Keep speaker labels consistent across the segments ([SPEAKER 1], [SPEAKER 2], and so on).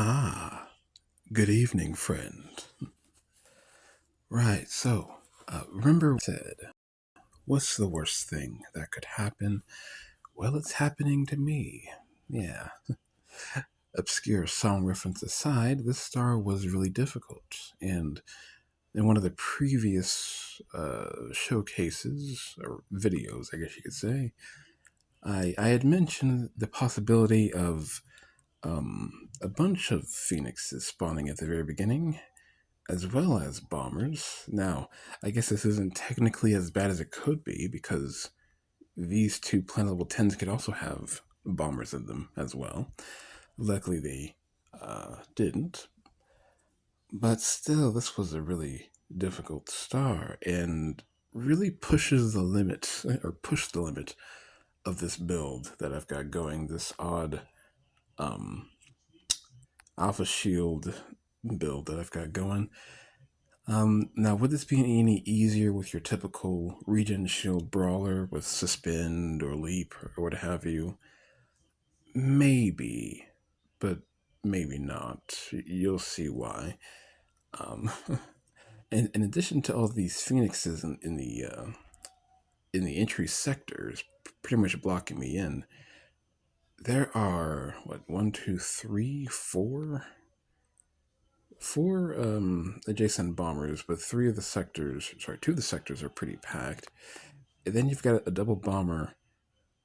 [SPEAKER 1] Ah, good evening, friend. Right, so, remember I said, what's the worst thing that could happen? Well, it's happening to me. Yeah. Obscure song reference aside, this star was really difficult. And in one of the previous showcases, or videos, I guess you could say, I had mentioned the possibility of a bunch of phoenixes spawning at the very beginning, as well as bombers. Now, I guess this isn't technically as bad as it could be because these two planet level 10s could also have bombers in them as well. Luckily, they didn't. But still, this was a really difficult star and really pushes the limit, or pushed the limit of this build that I've got going, this odd um, Alpha Shield build that I've got going. Now, would this be any easier with your typical regen shield brawler with suspend or leap or what have you? Maybe, but maybe not. You'll see why. Um, and in addition to all these phoenixes in the entry sectors, pretty much blocking me in, there are what one, two, three, four adjacent bombers, but two of the sectors are pretty packed. And then you've got a double bomber,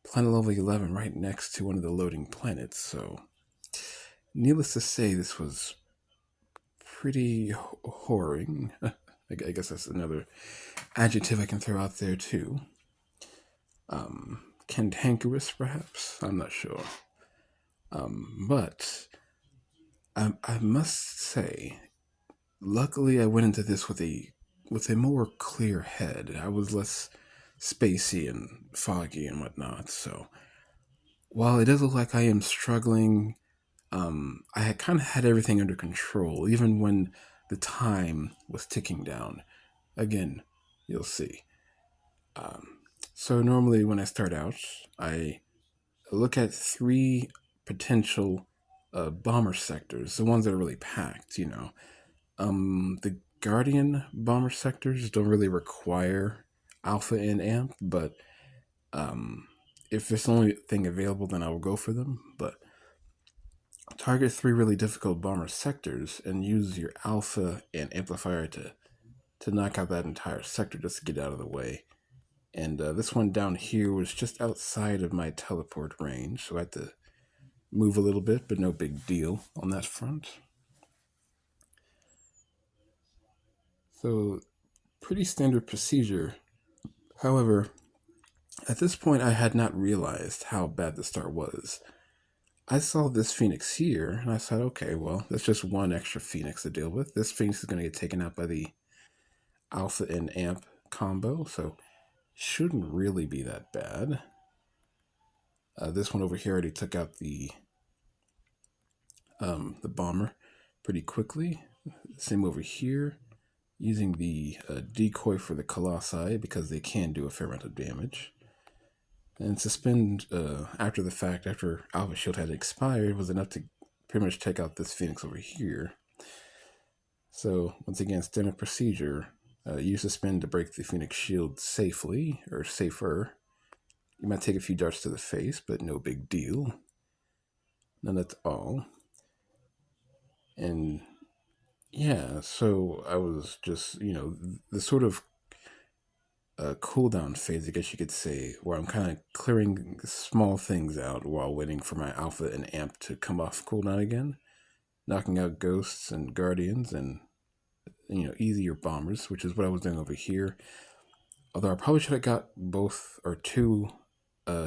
[SPEAKER 1] planet level 11, right next to one of the loading planets. So, needless to say, this was pretty whoring. I guess that's another adjective I can throw out there too. Cantankerous, perhaps? I'm not sure. But I must say, luckily, I went into this with a more clear head. I was less spacey and foggy and whatnot. So while it does look like I am struggling, I had kind of had everything under control, even when the time was ticking down. Again, you'll see. So normally when I start out, I look at three potential bomber sectors, the ones that are really packed. The Guardian bomber sectors don't really require Alpha and Amp, but if it's the only thing available, then I will go for them. But target three really difficult bomber sectors and use your Alpha and Amplifier to knock out that entire sector just to get out of the way. And this one down here was just outside of my teleport range, so I had to move a little bit, but no big deal on that front. So, pretty standard procedure. However, at this point, I had not realized how bad the start was. I saw this Phoenix here, and I thought, okay, well, that's just one extra Phoenix to deal with. This Phoenix is going to get taken out by the Alpha and Amp combo, so shouldn't really be that bad. This one over here already took out the bomber pretty quickly. Same over here, using the decoy for the Colossi because they can do a fair amount of damage. And suspend after the fact, after Alpha Shield had expired, was enough to pretty much take out this Phoenix over here. So, once again, standard procedure. Use suspend to break the Phoenix shield safely, or safer. You might take a few darts to the face, but no big deal. None at all. And yeah, so I was just, the sort of cooldown phase, I guess you could say, where I'm kind of clearing small things out while waiting for my Alpha and Amp to come off cooldown again, knocking out ghosts and guardians and easier bombers, which is what I was doing over here. Although I probably should have got both or two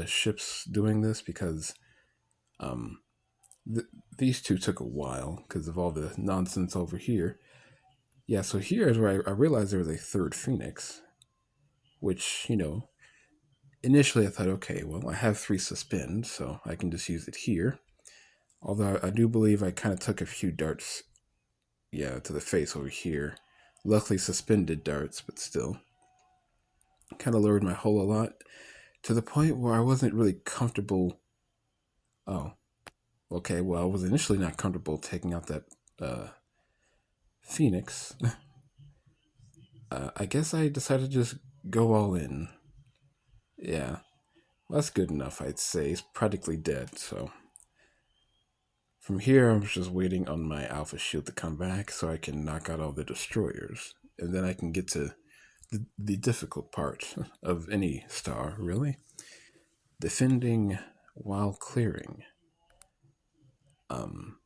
[SPEAKER 1] ships doing this because these two took a while because of all the nonsense over here. Yeah, so here is where I realized there was a third Phoenix, which, initially I thought, okay, well, I have 3 suspend, so I can just use it here. Although I do believe I kind of took a few darts, to the face over here. Luckily suspended darts, but still. Kind of lowered my hull a lot to the point where I wasn't really comfortable. Oh, Okay, well, I was initially not comfortable taking out that Phoenix. I guess I decided to just go all in. Yeah, well, that's good enough, I'd say. It's practically dead, so. From here, I'm just waiting on my Alpha Shield to come back so I can knock out all the destroyers. And then I can get to the difficult part of any star, really. Defending while clearing. Um,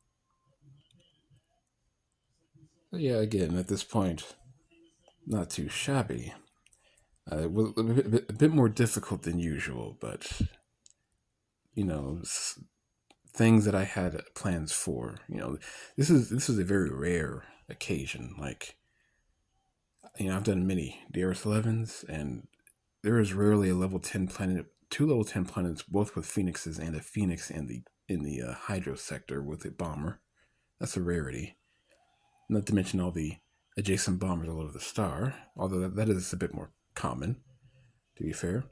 [SPEAKER 1] yeah, again, at this point, not too shabby. It was a bit more difficult than usual, but, you know, things that I had plans for. This is a very rare occasion. Like, I've done many DRS11s, and there is rarely a level 10 planet, two level 10 planets, both with phoenixes and a phoenix in the hydro sector with a bomber. That's a rarity. Not to mention all the adjacent bombers all over the star, although that is a bit more common, to be fair.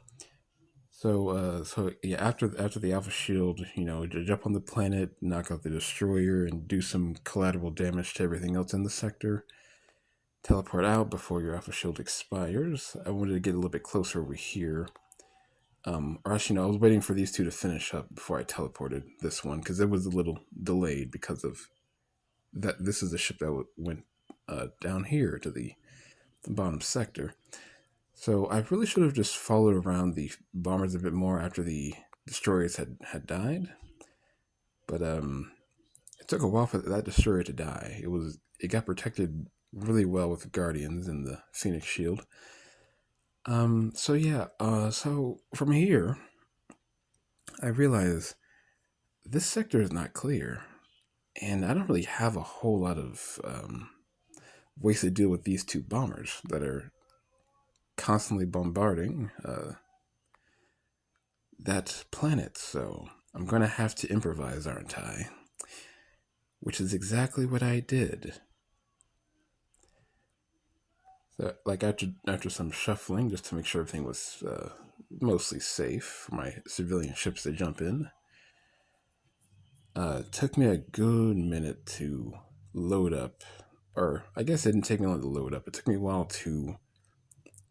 [SPEAKER 1] So yeah, after the Alpha Shield, jump on the planet, knock out the destroyer, and do some collateral damage to everything else in the sector. Teleport out before your Alpha Shield expires. I wanted to get a little bit closer over here. Or actually, no, I was waiting for these two to finish up before I teleported this one because it was a little delayed because of that. This is the ship that went down here to the bottom sector. So I really should have just followed around the bombers a bit more after the destroyers had died. But it took a while for that destroyer to die. It got protected really well with the Guardians and the Phoenix Shield. So yeah, so from here, I realize this sector is not clear, and I don't really have a whole lot of ways to deal with these two bombers that are constantly bombarding that planet. So I'm gonna have to improvise, aren't I? Which is exactly what I did. So, like after some shuffling, just to make sure everything was mostly safe for my civilian ships to jump in. It took me a good minute to load up, or I guess it didn't take me long to load up. It took me a while to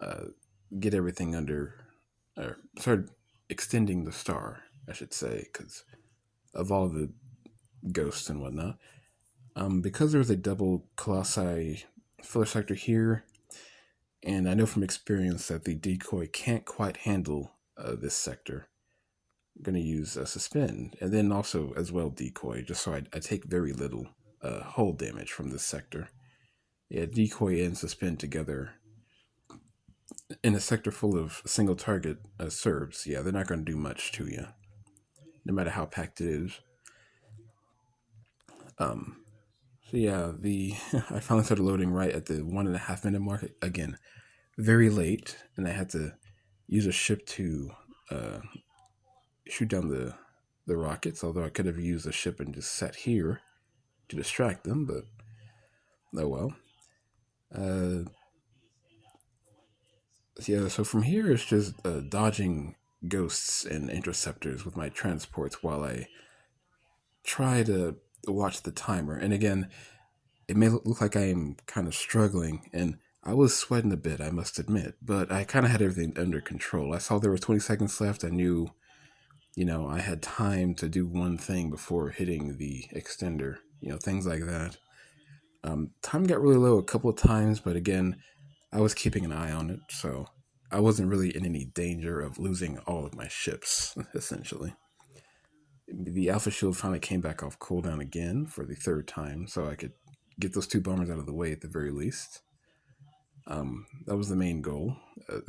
[SPEAKER 1] uh, get everything under, or started extending the star, I should say, because of all the ghosts and whatnot. Because there's a double colossi filler sector here, and I know from experience that the decoy can't quite handle this sector. I'm going to use suspend, and then also as well decoy, just so I take very little hull damage from this sector. Yeah, decoy and suspend together in a sector full of single target Serbs. Yeah, they're not going to do much to you, no matter how packed it is. Um, so yeah, the I finally started loading right at the 1.5 minute mark. Again, very late, and I had to use a ship to uh, shoot down the rockets. Although I could have used a ship and just sat here to distract them, but oh well. Uh, yeah, so from here it's just dodging ghosts and interceptors with my transports while I try to watch the timer. And again, it may look like I am kind of struggling, and I was sweating a bit, I must admit, but I kind of had everything under control. I saw there were 20 seconds left. I knew, I had time to do one thing before hitting the extender, things like that. Time got really low a couple of times, but again, I was keeping an eye on it, so I wasn't really in any danger of losing all of my ships, essentially. The Alpha Shield finally came back off cooldown again for the third time, so I could get those two bombers out of the way at the very least. That was the main goal, uh,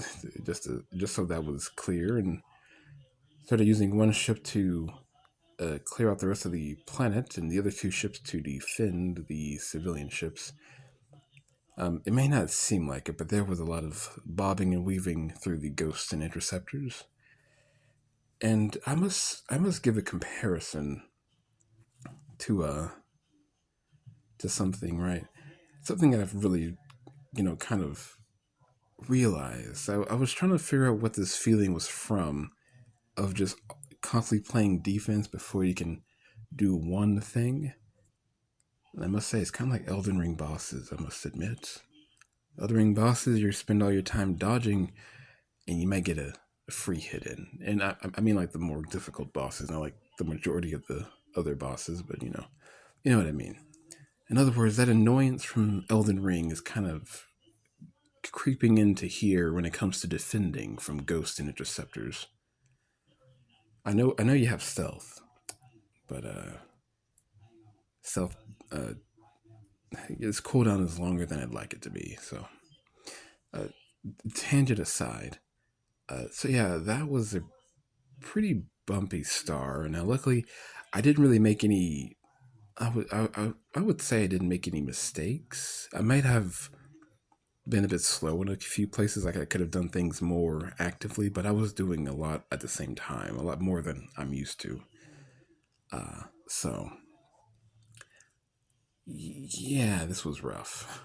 [SPEAKER 1] just so that was clear, and started using one ship to clear out the rest of the planet, and the other two ships to defend the civilian ships. It may not seem like it, but there was a lot of bobbing and weaving through the ghosts and interceptors. And I must give a comparison to to something, right? Something that I've really, kind of realized. I was trying to figure out what this feeling was from of just constantly playing defense before you can do one thing. And I must say, it's kind of like Elden Ring bosses, I must admit. Elden Ring bosses, you spend all your time dodging, and you might get a free hit in. And I mean, like the more difficult bosses, not like the majority of the other bosses, but you know what I mean. In other words, that annoyance from Elden Ring is kind of creeping into here when it comes to defending from ghosts and interceptors. I know you have stealth, but stealth uh, its cooldown is longer than I'd like it to be. So, uh, tangent aside, so yeah, that was a pretty bumpy star. Now, luckily, I didn't really make any. I would say I didn't make any mistakes. I might have been a bit slow in a few places. Like I could have done things more actively, but I was doing a lot at the same time, a lot more than I'm used to. So yeah, this was rough.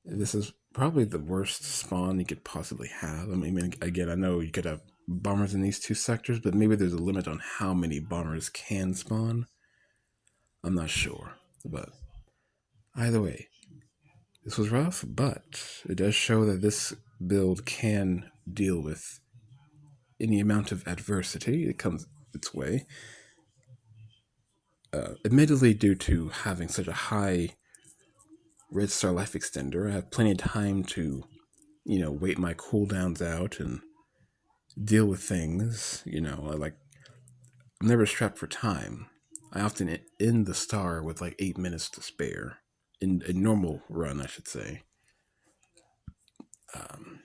[SPEAKER 1] This is probably the worst spawn you could possibly have. I mean, again, I know you could have bombers in these two sectors, but maybe there's a limit on how many bombers can spawn. I'm not sure, but either way, this was rough, but it does show that this build can deal with any amount of adversity that comes its way. Admittedly, due to having such a high red star life extender, I have plenty of time to, wait my cooldowns out and deal with things. I'm never strapped for time. I often end the star with like 8 minutes to spare in a normal run, I should say. Um,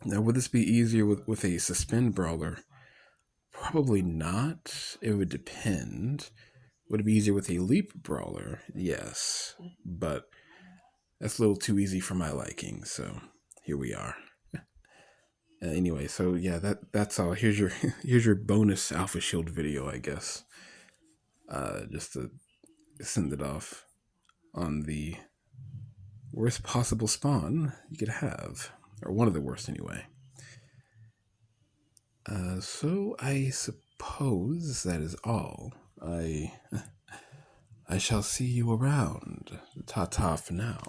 [SPEAKER 1] Now, would this be easier with a suspend brawler? Probably not. It would depend. Would it be easier with a leap brawler? Yes, but that's a little too easy for my liking. So here we are. Anyway, so yeah, that's all. Here's your here's your bonus Alpha Shield video, I guess. Just to send it off on the worst possible spawn you could have, or one of the worst anyway. So I suppose that is all. I shall see you around. Ta ta for now.